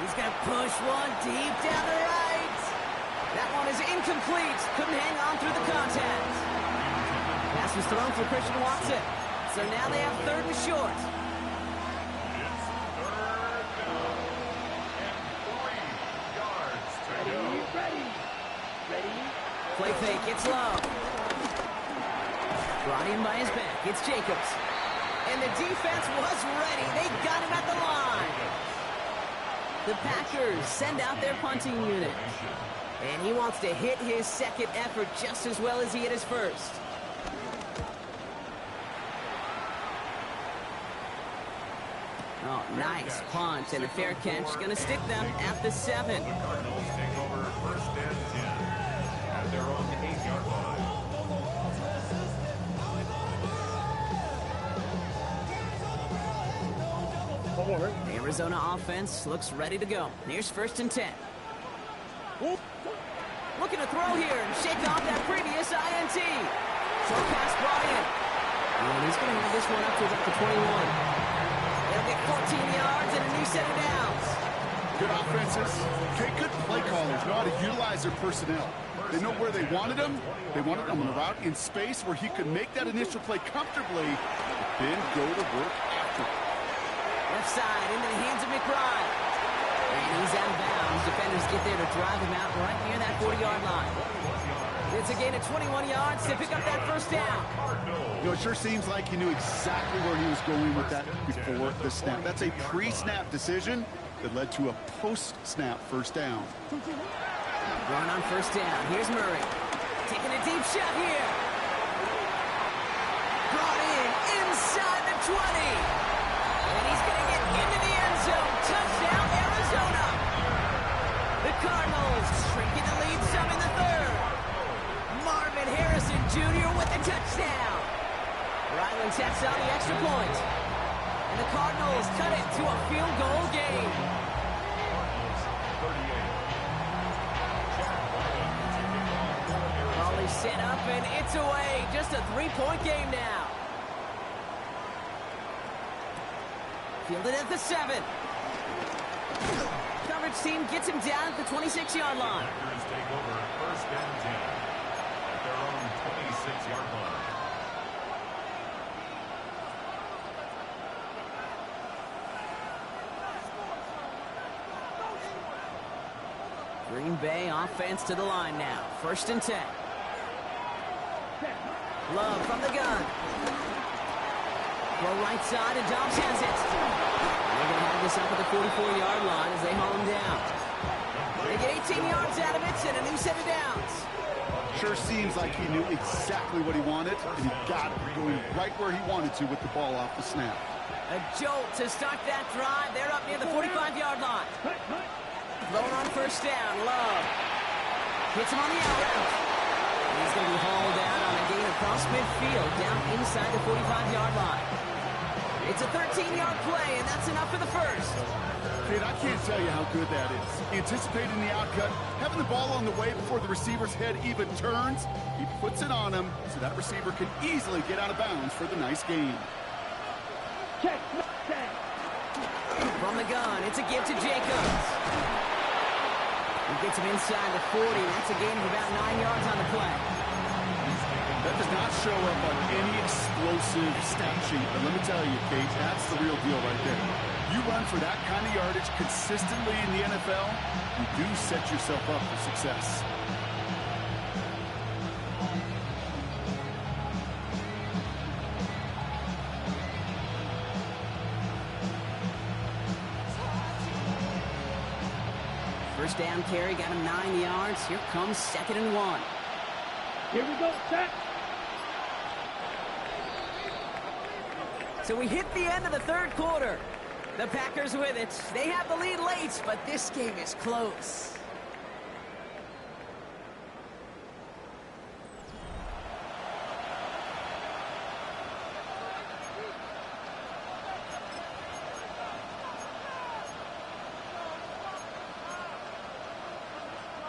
He's going to push one deep down the right. That one is incomplete. Couldn't hang on through the contact. Pass was thrown for Christian Watson. So now they have 3rd and short. It's 3rd down and 3 yards to go. Ready. Ready. Play fake. It's Love. Brought in by his back. It's Jacobs. And the defense was ready. They got him at the line. The Packers send out their punting unit. And he wants to hit his 2nd effort just as well as he hit his 1st. Oh, nice punt, and a fair catch. Going to stick them at the 7. The Cardinals take over 1st and 10 at their own 8-yard line. The Arizona offense looks ready to go. Here's 1st and 10. Looking to throw here and shake off that previous INT. Short pass brought in. And he's going to have this one up to about the 21. They'll get 14 yards and a new set of downs. Good offenses. Okay, good play callers know how to utilize their personnel. They know where they wanted them. They wanted them on the route in space where he could make that initial play comfortably, but then go to work after. Left side into the hands of McBride. And he's out of bounds. Defenders get there to drive him out right near that 40-yard line. It's a gain of 21 yards to pick up that 1st down. You know, it sure seems like he knew exactly where he was going with that before the snap. That's a pre-snap decision, that led to a post-snap first down. Going on first down. Here's Murray. Taking a deep shot here. Brought in inside the 20. And he's going to get into the end zone. Touchdown, Arizona. The Cardinals shrinking the lead some in the third. Marvin Harrison Jr. with the touchdown. Ryland sets on the extra point. And the Cardinals cut it to a field goal game. Ball is set up and it's away. Just a 3-point game now. Fielded at the 7. Coverage team gets him down at the 26-yard line. Packers take over first and 10 at their own 26-yard line. Green Bay offense to the line now. First and 10. Love from the gun. Throw right side, and Dobbs has it. They're going to have this up at the 44-yard line as they haul him down. They get 18 yards out of it and a new set of downs. Sure seems like he knew exactly what he wanted, and he got it going right where he wanted to with the ball off the snap. A jolt to start that drive. They're up near the 45-yard line. Throwing on first down, Love. Hits him on the out route. He's going to be hauled down on a gain across midfield, down inside the 45-yard line. It's a 13-yard play, and that's enough for the first. Kid, I can't tell you how good that is. Anticipating the outcut, having the ball on the way before the receiver's head even turns, he puts it on him so that receiver can easily get out of bounds for the nice gain. From the gun, it's a give to Jacobs. He gets him inside the 40. That's a gain of about 9 yards on the play. That does not show up on any explosive stat sheet, but let me tell you, Kate, that's the real deal right there. You run for that kind of yardage consistently in the NFL, you do set yourself up for success. First down carry, got him 9 yards. Here comes 2nd and 1. Here we go, set. So we hit the end of the third quarter. The Packers with it. They have the lead late, but this game is close.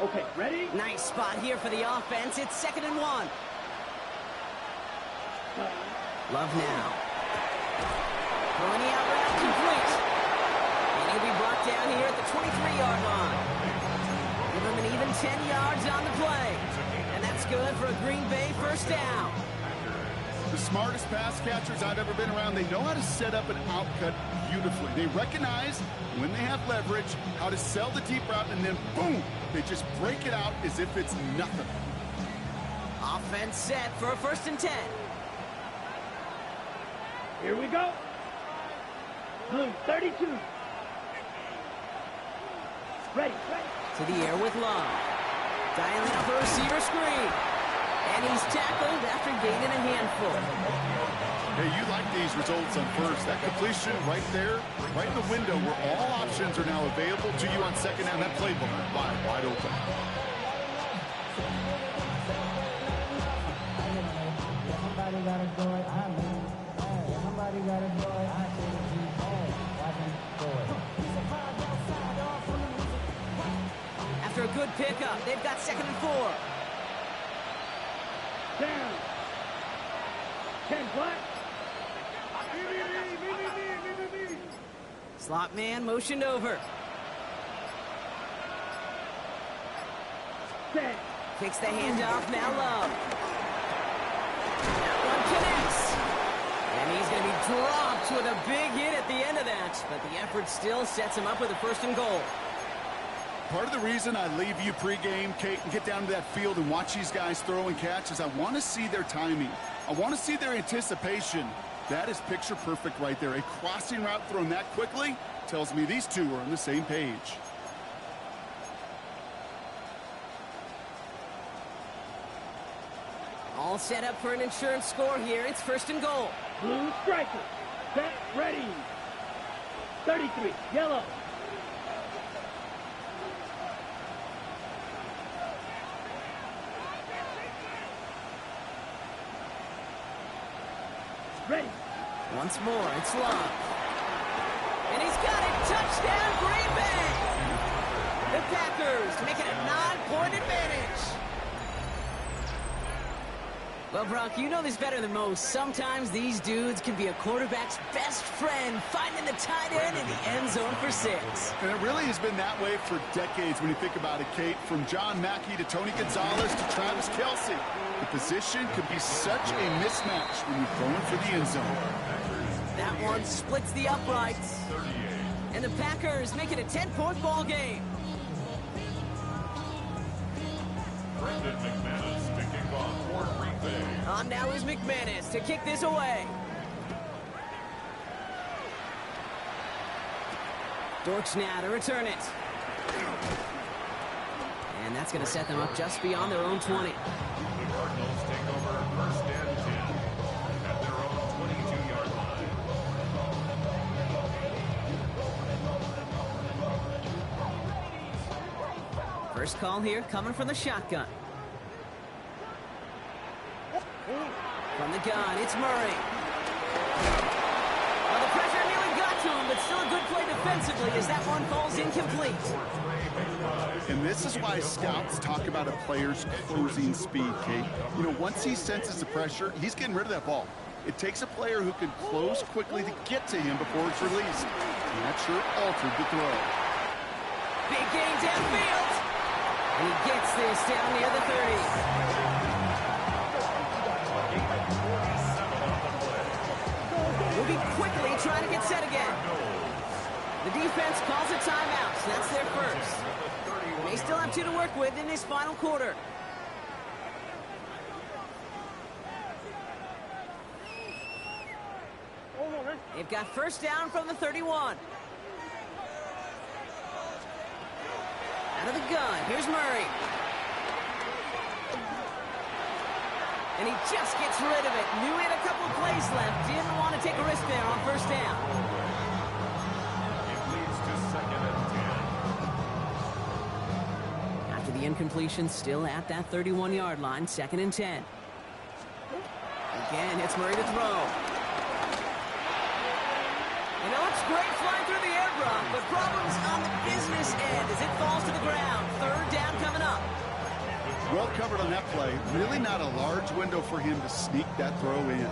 Okay, ready? Nice spot here for the offense. It's 2nd and 1. Love now. Throwing the out route complete. And he'll be brought down here at the 23-yard line. Give him an even 10 yards on the play. And that's good for a Green Bay first down. The smartest pass catchers I've ever been around, they know how to set up an outcut beautifully. They recognize when they have leverage, how to sell the deep route, and then boom, they just break it out as if it's nothing. Offense set for a 1st and 10. Here we go. Blue 32. Ready. To the air with Love. Dialing up a receiver screen. And he's tackled after gaining a handful. Hey, you like these results on first. That completion right there, right in the window where all options are now available to you on second down. That playbook wide open. After a good pickup, they've got 2nd and 4. Down. 10 black. Slot man motioned over. Set. Takes the handoff, now Love. That one connects. And he's going to be dropped with a big hit at the end of that. But the effort still sets him up with a 1st and goal. Part of the reason I leave you pregame, Kate, and get down to that field and watch these guys throw and catch is I want to see their timing. I want to see their anticipation. That is picture perfect right there. A crossing route thrown that quickly tells me these two are on the same page. All set up for an insurance score here. It's 1st and goal. Blue striker. Set, ready. 33, yellow. Ready. Once more, it's Love. And he's got it. Touchdown, Green Bay. The Packers make it a 9-point advantage. Well, Brock, you know this better than most. Sometimes these dudes can be a quarterback's best friend, finding the tight end in the end zone for 6. And it really has been that way for decades when you think about it, Kate. From John Mackey to Tony Gonzalez to Travis Kelce. The position could be such a mismatch when you're going for the end zone. That one splits the uprights. And the Packers make it a 10-point ball game. Brendan McManus to kick off for Green Bay. On now is McManus to kick this away. Dortch now to return it. And that's going to set them up just beyond their own 20. The Cardinals take over 1st and 10 at their own 22-yard line. First call here coming from the shotgun. From the gun, it's Murray. Well, the pressure nearly got to him, but still a good play defensively as that one falls incomplete. And this is why scouts talk about a player's closing speed, Kate. You know, once he senses the pressure, he's getting rid of that ball. It takes a player who can close quickly to get to him before it's released. And that sure altered the throw. Big game downfield. And he gets this down near the 30. We'll be quickly trying to get set again. The defense calls a timeout, so that's their first. They still have 2 to work with in this final quarter. They've got first down from the 31. Out of the gun, here's Murray. And he just gets rid of it. Knew he had a couple of plays left. Didn't want to take a risk there on first down. It leads to 2nd and 10. After the incompletion, still at that 31-yard line, 2nd and 10. Again, it's Murray to throw. You know, it's great flying through the air, Brock, but problems on the business end as it falls to the ground. 3rd down coming up. Well covered on that play. Really not a large window for him to sneak that throw in.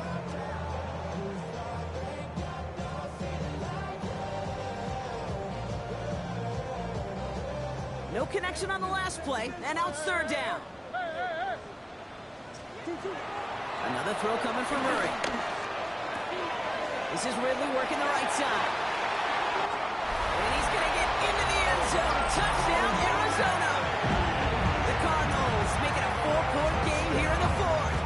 No connection on the last play, and now it's 3rd down. Another throw coming from Murray. This is Ridley working the right side. And he's going to get into the end zone. Touchdown, Arizona. The Cardinals make it a 4-point game here in the 4th.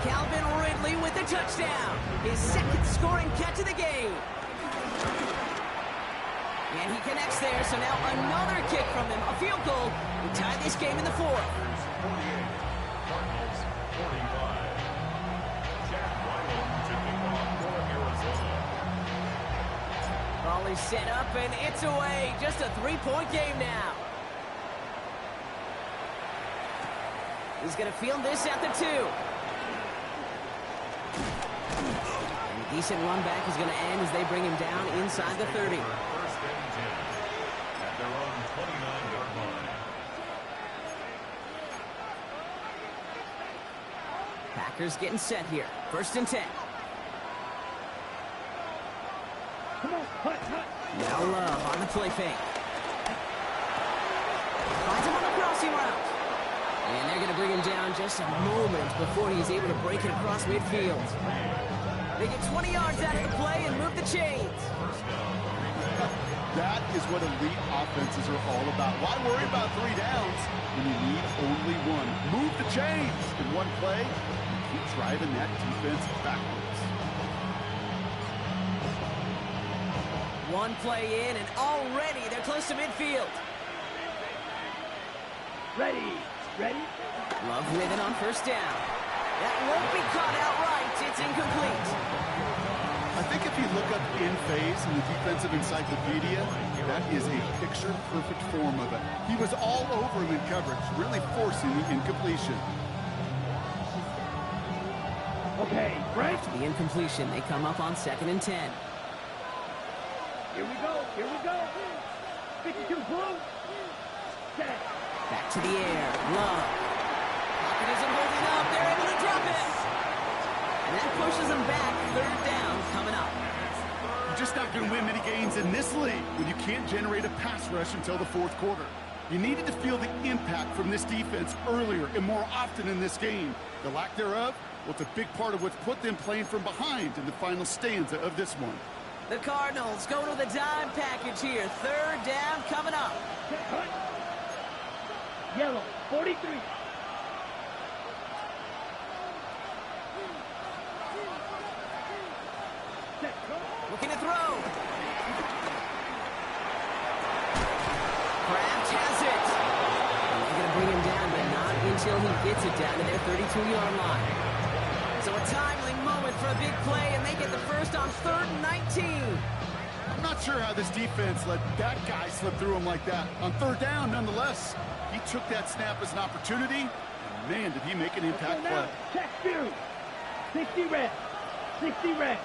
Calvin Ridley with the touchdown. His 2nd scoring catch of the game. And he connects there, so now another kick from him. A field goal. We tie this game in the 4th. 48, Cardinals 45. Jack Wyman to kick off for Arizona. Ball is set up, and it's away. Just a 3-point game now. He's going to field this at the 2. And a decent run back is going to end as they bring him down inside the 30. 1st and 10 at their own 29-yard line. Packers getting set here. 1st and 10. Come on, hut, hut. Now Love on the play fake. Finds him on the crossing route. And they're going to bring him down just a moment before he's able to break it across midfield. They get 20 yards out of the play and move the chains. That is what elite offenses are all about. Why worry about 3 downs when you need only 1? Move the chains in one play and keep driving that defense backwards. One play in, and already they're close to midfield. Ready. Ready. Love with it on first down. That won't be caught outright. It's incomplete. I think if you look up in phase in the defensive encyclopedia, that is a picture-perfect form of it. He was all over him in coverage, really forcing the incompletion. Okay, break. After the incompletion, they come up on 2nd and 10. Here we go. Here we go. 52 blue. Set. Back to the air. Love. Pocket isn't holding up. They're able to drop it. And that pushes them back. 3rd down coming up. You're just not going to win many games in this league when you can't generate a pass rush until the 4th quarter. You needed to feel the impact from this defense earlier and more often in this game. The lack thereof, well, it's a big part of what's put them playing from behind in the final stanza of this one. The Cardinals going to the dime package here. 3rd down coming up. Cut. Yellow, 43. Set. Looking to throw. Kraft has it. And they're going to bring him down, but not until he gets it down to their 32-yard line. So a timely moment for a big play, and they get the first on 3rd and 19. I'm not sure how this defense let that guy slip through him like that. On 3rd down, nonetheless, he took that snap as an opportunity, and man, did he make an impact play. Check view. 60 red. 60 red.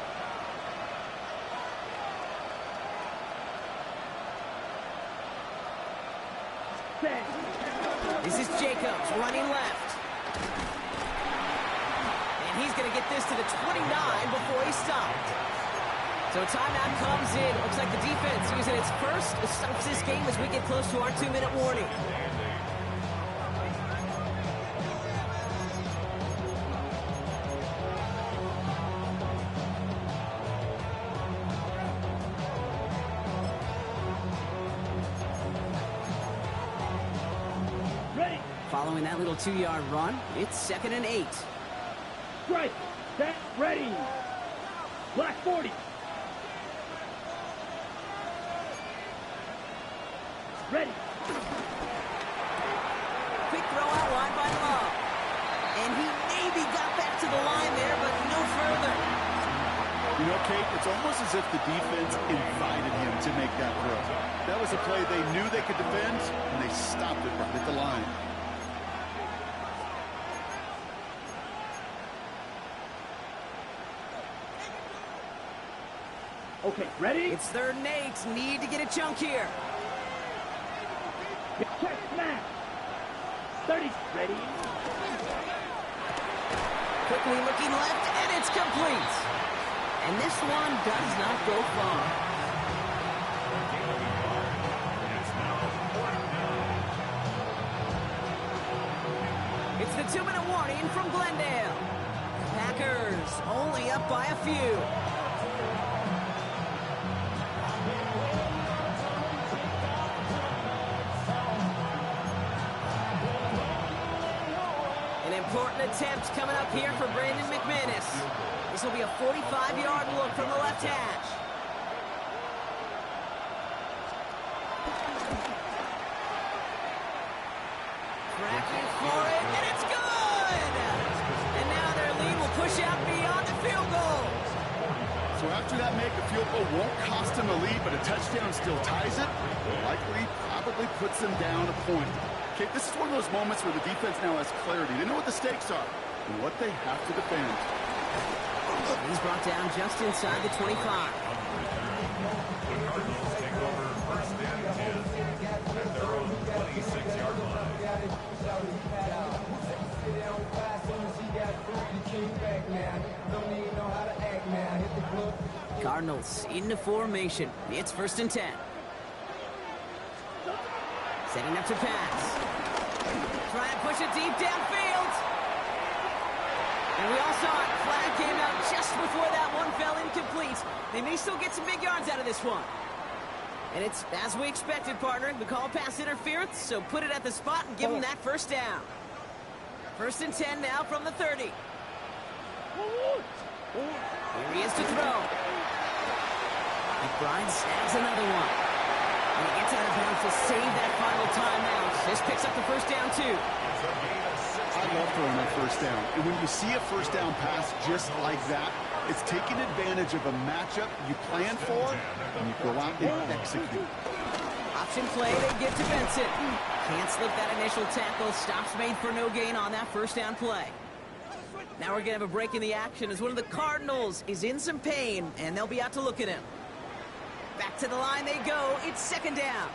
Set. This is Jacobs running left. And he's going to get this to the 29 before he stopped. So timeout comes in. Looks like the defense using its first stops this game as we get close to our 2-minute warning. Ready. Following that little 2-yard run, it's 2nd and 8. Strike. Set. Ready. Black 40. Ready. Quick throw out line by Love. And he maybe got back to the line there, but no further. You know, Kate, it's almost as if the defense invited him to make that throw. That was a play they knew they could defend, and they stopped it right at the line. Okay, ready? It's 3rd and 8. Need to get a chunk here. Check smash. 30. Ready. Quickly looking left, and it's complete. And this one does not go far. It's the 2-minute warning from Glendale. Packers only up by a few. An important attempt coming up here for Brandon McManus. This will be a 45-yard look from the left hash. Cracking for it, and it's good! And now their lead will push out beyond the field goal. So after that make, a field goal won't cost them a lead, but a touchdown still ties it. Likely, probably puts them down a point. Okay, this is one of those moments where the defense now has clarity. They know what the stakes are and what they have to defend. He's brought down just inside the 25. The Cardinals take over 1st and 10 at their own 26-yard line. Cardinals into formation. It's 1st and 10. Setting up to pass. Trying to push it deep downfield. And we all saw it. Flag came out just before that one fell incomplete. They may still get some big yards out of this one. And it's as we expected, partner. We call pass interference, so put it at the spot and give them that 1st down. 1st and 10 now from the 30. Here he is to throw. McBride snags another one. And he gets out of bounds to save that final timeout. This picks up the first down, too. I love throwing on first down. And when you see a first down pass just like that, it's taking advantage of a matchup you plan for, and you go out and execute. Option play, they get to Benson. Can't slip that initial tackle. Stops made for no gain on that first down play. Now we're going to have a break in the action as one of the Cardinals is in some pain, and they'll be out to look at him. Back to the line they go. It's second down.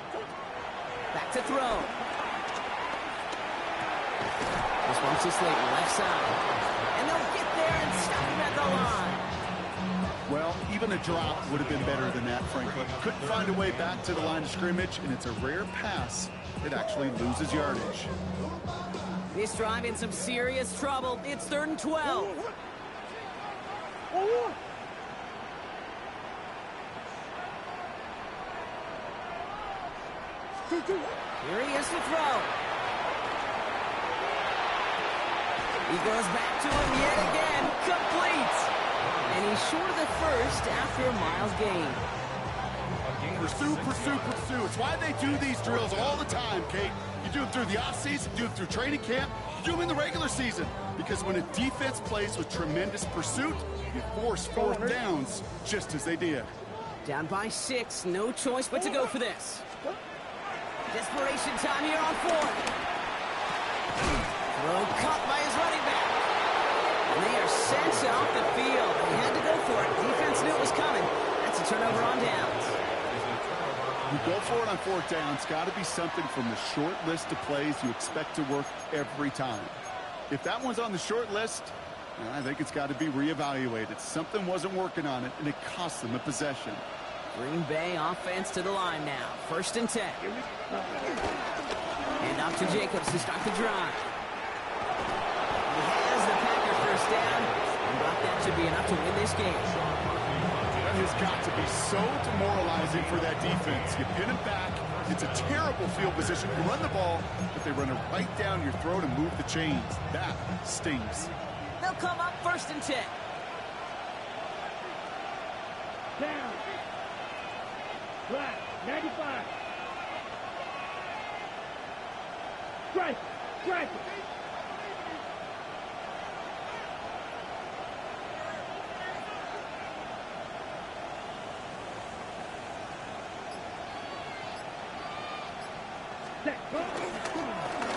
Back to throw. This one's to Slayton, left side. And they'll get there and stop him at the line. Well, even a drop would have been better than that, Franklin. Couldn't find a way back to the line of scrimmage, and it's a rare pass that actually loses yardage. This drive in some serious trouble. It's 3rd and 12. Here he is to throw. He goes back to him yet again. Complete. And he's short of the first after a miles gain. Pursue, pursue, pursue. It's why they do these drills all the time, Kate. You do them through the offseason, you do them through training camp, you do them in the regular season. Because when a defense plays with tremendous pursuit, you force fourth downs just as they did. Down by 6. No choice but to go for this. Desperation time here on 4th. Throw caught by his running back. And they are sent off the field. They had to go for it. Defense knew it was coming. That's a turnover on downs. You go for it on 4th down. It's got to be something from the short list of plays you expect to work every time. If that one's on the short list, I think it's got to be reevaluated. Something wasn't working on it, and it cost them a possession. Green Bay offense to the line now. 1st and 10. And off to Jacobs to start the drive. He has the Packer first down. But that should be enough to win this game. That has got to be so demoralizing for that defense. You pin them back. It's a terrible field position. You run the ball, but they run it right down your throat and move the chains. That stings. They'll come up 1st and 10. Down. Right. 95. Strike. Strike.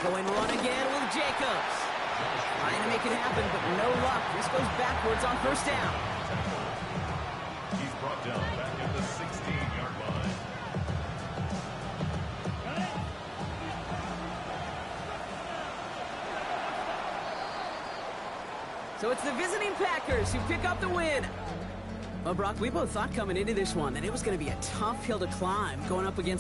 Going run again with Jacobs. Trying to make it happen, but no luck. This goes backwards on 1st down. He's brought down back at the 16-yard line. So it's the visiting Packers who pick up the win. Well, Brock, we both thought coming into this one that it was going to be a tough hill to climb going up against